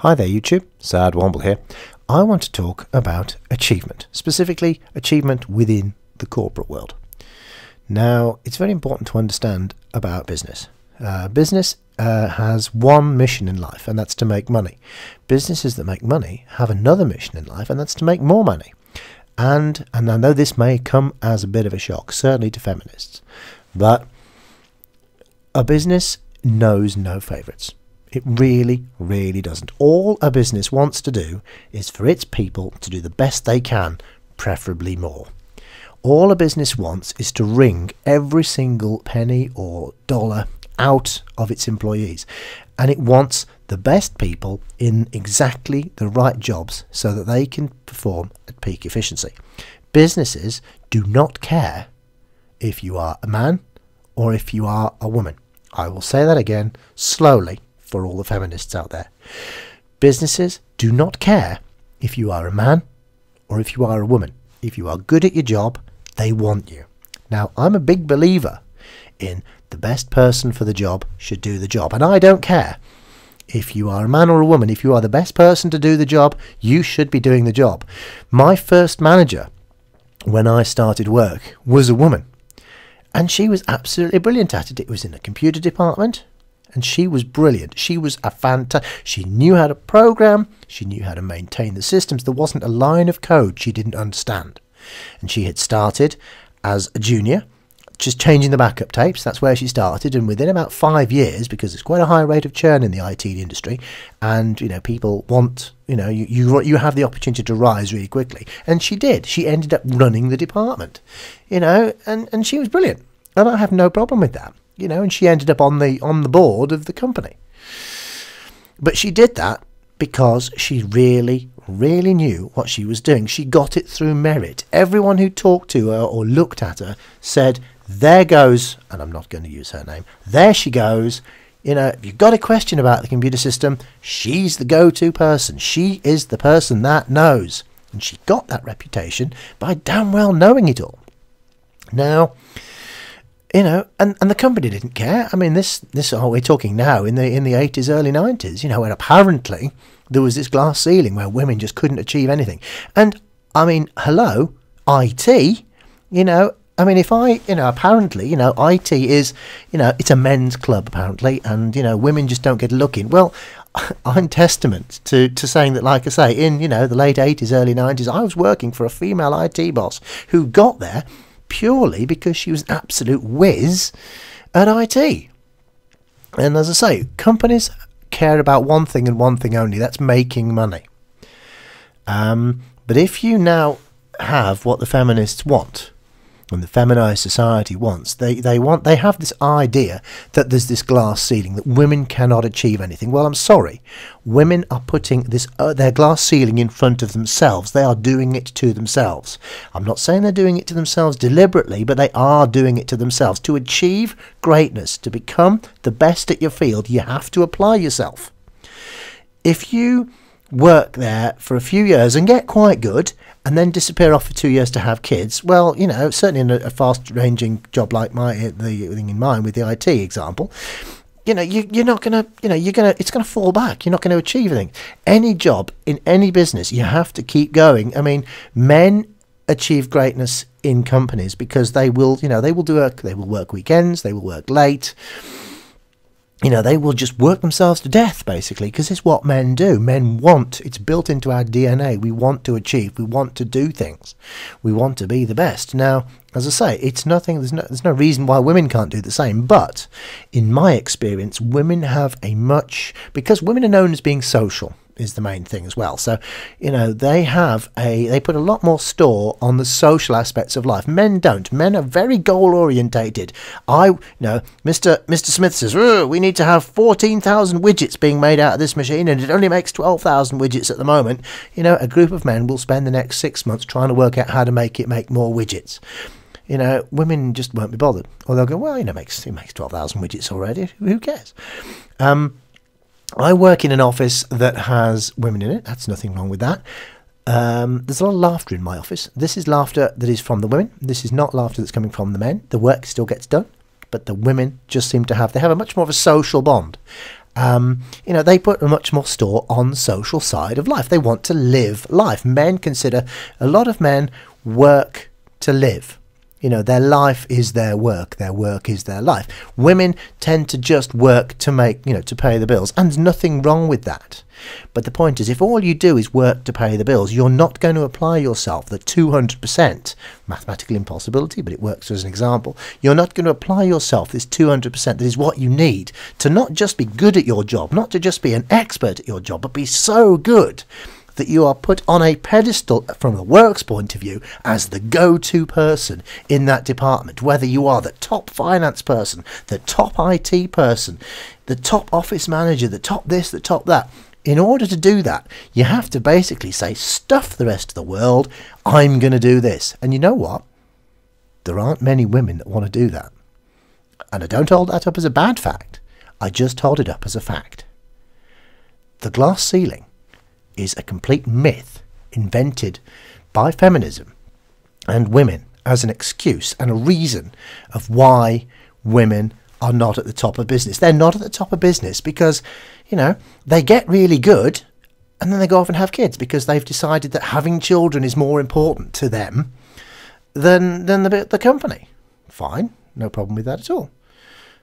Hi there YouTube, Sad Womble here. I want to talk about achievement, specifically achievement within the corporate world. Now, it's very important to understand about business. Business has one mission in life, and that's to make money. Businesses that make money have another mission in life, and that's to make more money. And I know this may come as a bit of a shock, certainly to feminists, but a business knows no favourites. It really, really doesn't. All a business wants to do is for its people to do the best they can, preferably more. All a business wants is to wring every single penny or dollar out of its employees. And it wants the best people in exactly the right jobs so that they can perform at peak efficiency. Businesses do not care if you are a man or if you are a woman. I will say that again slowly for all the feminists out there. Businesses do not care if you are a man or if you are a woman. If you are good at your job, they want you. Now, I'm a big believer in the best person for the job should do the job. And I don't care if you are a man or a woman. If you are the best person to do the job, you should be doing the job. My first manager, when I started work, was a woman. And she was absolutely brilliant at it. It was in the computer department. And she was brilliant. She was a she knew how to program. She knew how to maintain the systems. There wasn't a line of code she didn't understand. And she had started as a junior, just changing the backup tapes. That's where she started. And within about 5 years, because there's quite a high rate of churn in the IT industry, and people want, you have the opportunity to rise really quickly. And she did. She ended up running the department, and she was brilliant. And I have no problem with that. And she ended up on the board of the company. But she did that because she really, really knew what she was doing. She got it through merit. Everyone who talked to her or looked at her said, there goes, and I'm not going to use her name, there she goes. If you've got a question about the computer system, she's the go-to person. She is the person that knows. And she got that reputation by damn well knowing it all. Now, and the company didn't care. I mean, this we're talking now in the 80s, early 90s, where apparently there was this glass ceiling where women just couldn't achieve anything. And I mean, hello, IT, apparently, IT is, it's a men's club apparently, and, women just don't get a look in. Well, I'm testament to saying that, like I say, in, the late 80s, early 90s, I was working for a female IT boss who got there purely because she was an absolute whiz at IT. And as I say, companies care about one thing and one thing only, that's making money. But if you now have what the feminists want, and the feminized society wants, they have this idea that there's this glass ceiling, that women cannot achieve anything. Well, I'm sorry. Women are putting this their glass ceiling in front of themselves. They are doing it to themselves. I'm not saying they're doing it to themselves deliberately, but they are doing it to themselves. To achieve greatness, to become the best at your field, you have to apply yourself. If you work there for a few years and get quite good and then disappear off for 2 years to have kids, well, certainly in a fast-ranging job like the thing in mine with the IT example, you're not gonna, it's gonna fall back. You're not going to achieve anything. Any job in any business, you have to keep going. I mean, men achieve greatness in companies because they will work weekends, they will work late. They will just work themselves to death, basically, because it's what men do. Men want, it's built into our DNA. We want to achieve. We want to do things. We want to be the best. Now, as I say, it's nothing, there's no reason why women can't do the same. But in my experience, women have because women are known as being social, is the main thing as well. So, they put a lot more store on the social aspects of life. Men don't. Men are very goal orientated. Mr. Smith says, we need to have 14,000 widgets being made out of this machine, and it only makes 12,000 widgets at the moment. A group of men will spend the next 6 months trying to work out how to make more widgets. Women just won't be bothered. Or they'll go, well, it makes 12,000 widgets already. Who cares? I work in an office that has women in it. That's nothing wrong with that. There's a lot of laughter in my office. This is laughter that is from the women. This is not laughter that's coming from the men. The work still gets done, but the women just seem to have a much more of a social bond. They put a much more store on the social side of life. They want to live life. A lot of men work to live. Their life is their work is their life. Women tend to just work to make, to pay the bills, and there's nothing wrong with that. But the point is, if all you do is work to pay the bills, you're not going to apply yourself the 200%, mathematical impossibility, but it works as an example. You're not going to apply yourself this 200% that is what you need to not just be good at your job, not to just be an expert at your job, but be so good that you are put on a pedestal from the work's point of view as the go-to person in that department, whether you are the top finance person, the top IT person, the top office manager, the top this, the top that. In order to do that, you have to basically say, stuff the rest of the world, I'm going to do this. And you know what? There aren't many women that want to do that. And I don't hold that up as a bad fact. I just hold it up as a fact. The glass ceiling is a complete myth invented by feminism and women as an excuse and a reason of why women are not at the top of business. They're not at the top of business because, they get really good and then they go off and have kids because they've decided that having children is more important to them than the company. Fine, no problem with that at all.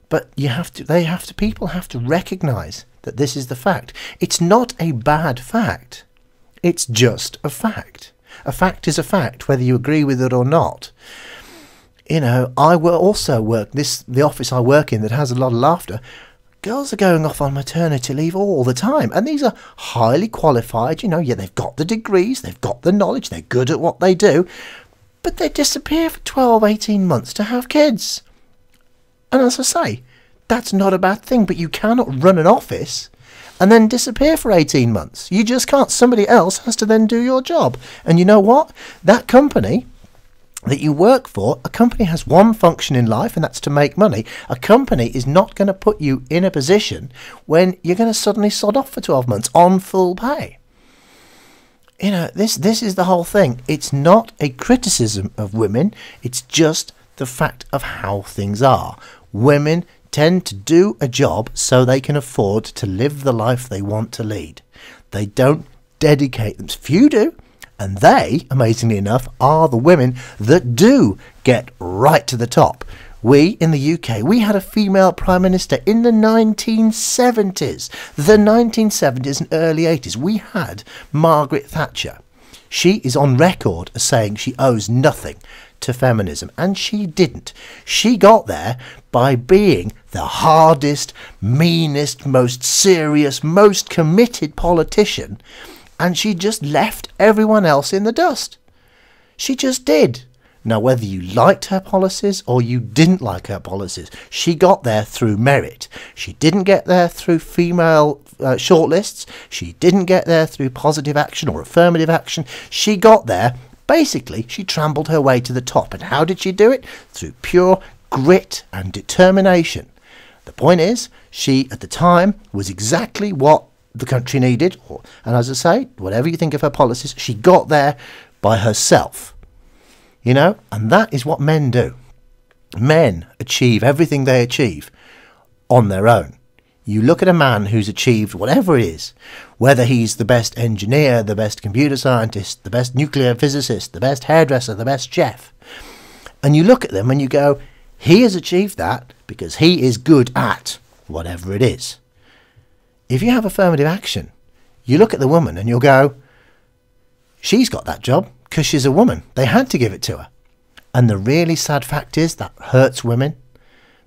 But people have to recognise that this is the fact. It's not a bad fact. It's just a fact. A fact is a fact, whether you agree with it or not. I will also work the office I work in that has a lot of laughter. Girls are going off on maternity leave all the time, and these are highly qualified. They've got the degrees, they've got the knowledge, they're good at what they do, but they disappear for 12, 18 months to have kids. And as I say, that's not a bad thing, but you cannot run an office and then disappear for 18 months. You just can't. Somebody else has to then do your job. And you know what? That company that you work for, a company has one function in life, and that's to make money. A company is not going to put you in a position when you're going to suddenly sod off for 12 months on full pay. This is the whole thing. It's not a criticism of women. It's just the fact of how things are. Women tend to do a job so they can afford to live the life they want to lead. They don't dedicate them. Few do. And they, amazingly enough, are the women that do get right to the top. We, in the UK, we had a female Prime Minister in the 1970s. The 1970s and early 80s. We had Margaret Thatcher. She is on record as saying she owes nothing to feminism, and she didn't. She got there by being the hardest, meanest, most serious, most committed politician, and she just left everyone else in the dust. She just did. Now, whether you liked her policies or you didn't like her policies, she got there through merit. She didn't get there through female shortlists. She didn't get there through positive action or affirmative action. She got there, basically, she trampled her way to the top. And how did she do it? Through pure grit and determination. The point is, she, at the time, was exactly what the country needed. And as I say, whatever you think of her policies, she got there by herself. And that is what men do. Men achieve everything they achieve on their own. You look at a man who's achieved whatever it is, whether he's the best engineer, the best computer scientist, the best nuclear physicist, the best hairdresser, the best chef, and you look at them and you go, he has achieved that because he is good at whatever it is. If you have affirmative action, you look at the woman and you'll go, she's got that job because she's a woman. They had to give it to her. And the really sad fact is that hurts women,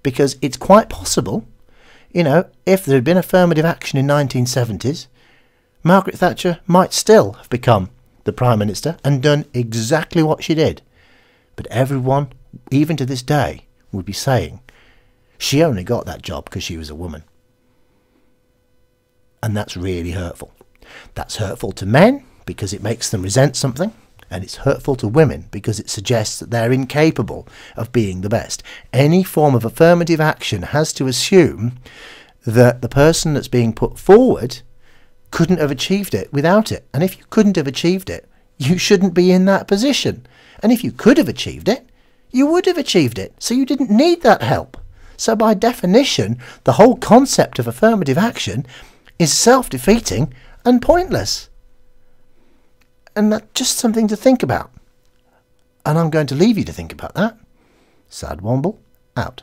because it's quite possible, if there had been affirmative action in 1970s, Margaret Thatcher might still have become the Prime Minister and done exactly what she did. But everyone, even to this day, would be saying she only got that job because she was a woman. And that's really hurtful. That's hurtful to men because it makes them resent something, and it's hurtful to women because it suggests that they're incapable of being the best. Any form of affirmative action has to assume that the person that's being put forward couldn't have achieved it without it. And if you couldn't have achieved it, you shouldn't be in that position. And if you could have achieved it, you would have achieved it. So you didn't need that help. So by definition, the whole concept of affirmative action is self-defeating and pointless. And that's just something to think about. And I'm going to leave you to think about that. Sad Womble, out.